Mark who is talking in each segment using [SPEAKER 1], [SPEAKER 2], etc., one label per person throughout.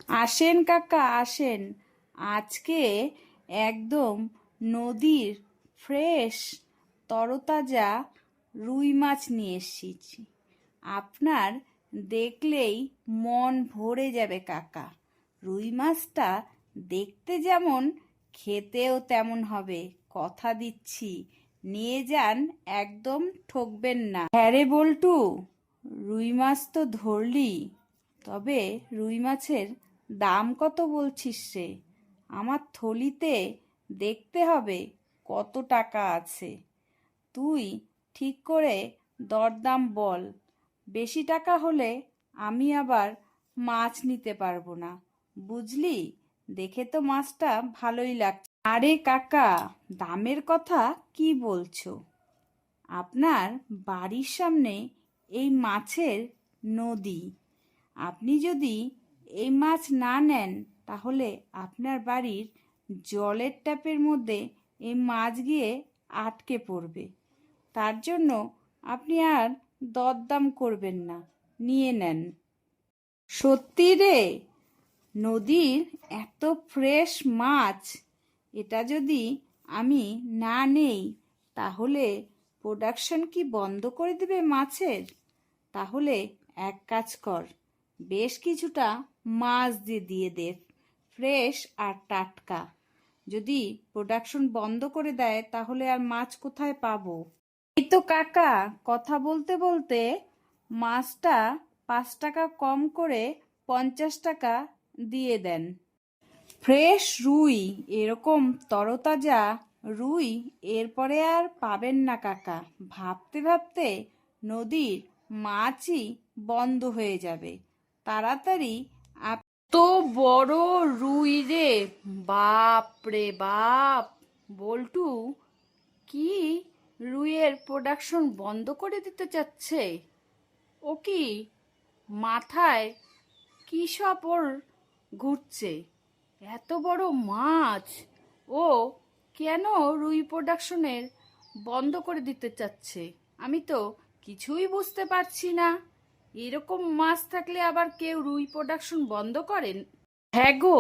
[SPEAKER 1] আসেন কাকা আসেন, আজকে একদম নদীর ফ্রেশ তরতাজা রুই মাছ নিয়ে এসেছি। আপনার দেখলেই মন ভরে যাবে কাকা। রুই মাছটা দেখতে যেমন, খেতেও তেমন হবে, কথা দিচ্ছি। নিয়ে যান, একদম ঠকবেন না। হ্যাঁ রে বল্টু, রুই মাছ তো ধরলি, তবে রুই মাছের দাম কত বলছিস রে? আমার থলিতে দেখতে হবে কত টাকা আছে। তুই ঠিক করে দরদাম বল। বেশি টাকা হলে আমি আবার মাছ নিতে পারবো না, বুঝলি? দেখে তো মাছটা ভালোই লাগছে। আরে কাকা, দামের কথা কি বলছো? আপনার বাড়ির সামনে এই মাছের নদী। আপনি যদি এই মাছ না নেন, তাহলে আপনার বাড়ির জলের ট্যাপের মধ্যে এই মাছ গিয়ে আটকে পড়বে। তার জন্য আপনি আর দরদাম করবেন না, নিয়ে নেন। সত্যি রে, নদীর এত ফ্রেশ মাছ, এটা যদি আমি না নেই, তাহলে প্রোডাকশন কি বন্ধ করে দেবে মাছের? তাহলে এক কাজ কর, বেশ কিছুটা মাছ দিয়ে দে, ফ্রেশ আর টাটকা। যদি প্রোডাকশন বন্ধ করে দেয়, তাহলে আর মাছ কোথায় পাবো? এই তো কাকা, কথা বলতে বলতে মাছটা 5 টাকা কম করে 50 টাকা দিয়ে দেন। ফ্রেশ রুই, এরকম তরতাজা রুই এরপরে আর পাবেন না কাকা। ভাবতে ভাবতে নদীর মাছই বন্ধ হয়ে যাবে। তাড়াতাড়ি তো বড় রুই রে, বাপ রে বাপ! বল্টু কি রুইয়ের প্রোডাকশন বন্ধ করে দিতে চাচ্ছে? ও কি মাথায় কি সব ওর ঘুরছে? এত বড় মাছ ও কেন রুই প্রোডাকশনের বন্ধ করে দিতে চাচ্ছে? আমি তো কিছুই বুঝতে পারছি না। এরকম মাছ থাকলে আবার কেউ রুই প্রোডাকশন বন্ধ করেন? হ্যাঁ গো,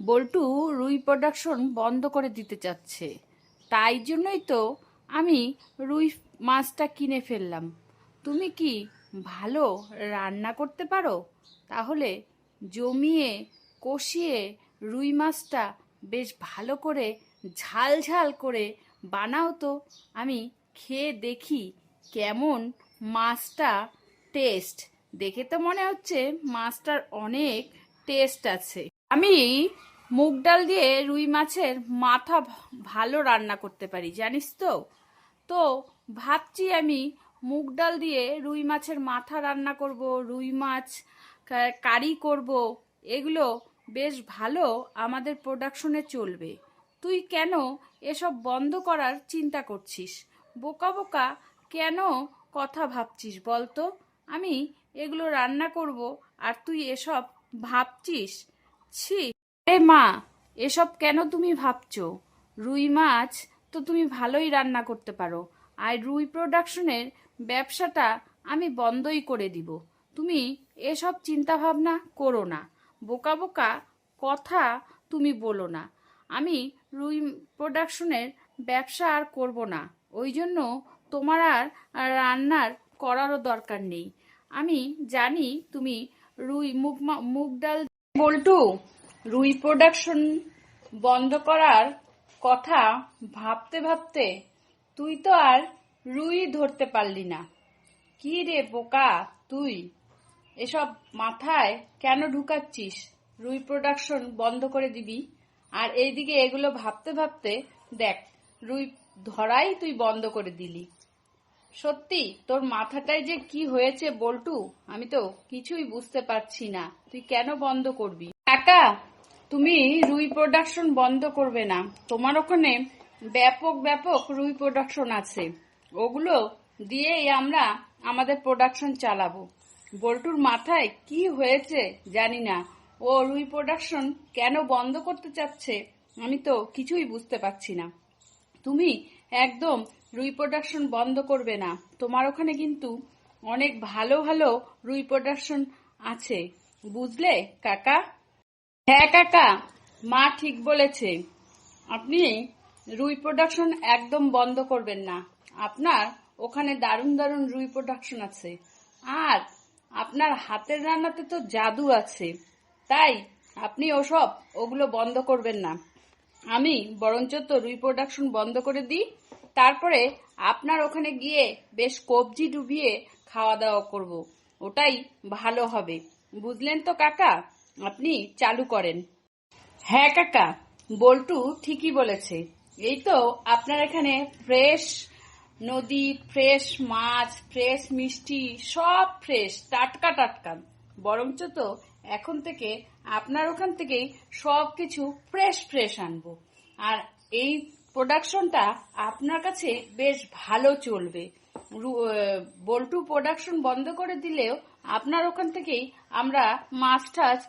[SPEAKER 1] বল্টু রুই প্রোডাকশন বন্ধ করে দিতে চাচ্ছে। তাই জন্যই তো আমি রুই মাছটা কিনে ফেললাম। তুমি কি ভালো রান্না করতে পারো? তাহলে জমিয়ে কষিয়ে রুই মাছটা বেশ ভালো করে ঝাল ঝাল করে বানাও তো, আমি খেয়ে দেখি কেমন মাছটা টেস্ট। দেখে তো মনে হচ্ছে মাছটার অনেক টেস্ট আছে। আমি মুগ ডাল দিয়ে রুই মাছের মাথা ভালো রান্না করতে পারি, জানিস তো? তো ভাবছি আমি মুগ ডাল দিয়ে রুই মাছের মাথা রান্না করব, রুই মাছ কারি করব। এগুলো বেশ ভালো আমাদের প্রোডাকশনে চলবে। তুই কেন এসব বন্ধ করার চিন্তা করছিস? বোকা বোকা কেন কথা ভাবছিস বলতো? আমি এগুলো রান্না করব আর তুই এসব ভাবছিস? ছি! আরে মা, এসব কেন তুমি ভাবছো? রুই মাছ তো তুমি ভালোই রান্না করতে পারো, আর রুই প্রোডাকশনের ব্যবসাটা আমি বন্ধই করে দিব। তুমি এসব চিন্তা ভাবনা করো না। বোকা বোকা কথা তুমি বলো না। আমি রুই প্রোডাকশনের ব্যবসা আর করব না। ওই জন্য তোমার আর রান্নার করারও দরকার নেই। আমি জানি তুমি রুই মুগ ডাল। বল্টু, রুই প্রোডাকশন বন্ধ করার কথা ভাবতে ভাবতে তুই তো আর রুই ধরতে পারলি না। কি রে বোকা তুই, এসব মাথায় কেন ঢুকাচ্ছিস? রুই প্রোডাকশন বন্ধ করে দিবি, আর এইদিকে এগুলো ভাবতে ভাবতে দেখ, রুই ধরাই তুই বন্ধ করে দিলি। সত্যি তোর মাথাটায় যে কি হয়েছে বল্টু, আমি তো কিছুই বুঝতে পারছি না। তুই কেন বন্ধ করবি? কাকা, তুমি রুই প্রোডাকশন বন্ধ করবে না। তোমার ওখানে ব্যাপক ব্যাপক রুই প্রোডাকশন আছে, ওগুলো দিয়েই আমরা আমাদের প্রোডাকশন চালাবো। বল্টুর মাথায় কি হয়েছে জানি না, ও রুই প্রোডাকশন কেন বন্ধ করতে চাচ্ছে আমি তো কিছুই বুঝতে পারছি না। তুমি একদম রুই প্রোডাকশন বন্ধ করবে না। তোমার ওখানে কিন্তু অনেক ভালো ভালো রুই প্রোডাকশন আছে, বুঝলে কাকা? হ্যাঁ কাকা, মা ঠিক বলেছে। আপনি রুই প্রোডাকশন একদম বন্ধ করবেন না। আপনার ওখানে দারুণ দারুণ রুই প্রোডাকশন আছে, আর আপনার হাতের রান্নাতে তো জাদু আছে। তাই আপনি ওগুলো বন্ধ করবেন না। আমি বরঞ্চ তো রুই প্রোডাকশন বন্ধ করে দিই, তারপরে আপনার ওখানে গিয়ে বেশ কবজি ডুবিয়ে খাওয়া দাওয়া করব। ওটাই ভালো হবে। বুঝলেন তো কাকা? আপনি চালু করেন। হ্যাঁ কাকা, বল্টু ঠিকই বলেছে। এই তো আপনার এখানে ফ্রেশ নদী, ফ্রেশ মাছ, ফ্রেশ মিষ্টি, সব ফ্রেশ, টাটকা টাটকা। বরঞ্চ তো এখন থেকে আপনার ওখান থেকেই সবকিছু ফ্রেশ ফ্রেশ আনবো। আর এই প্রোডাকশনটা আপনার কাছে বেশ ভালো চলবে। বল্টু প্রোডাকশন বন্ধ করে দিলেও আপনার ওখান থেকেই আমরা মাছ টাছ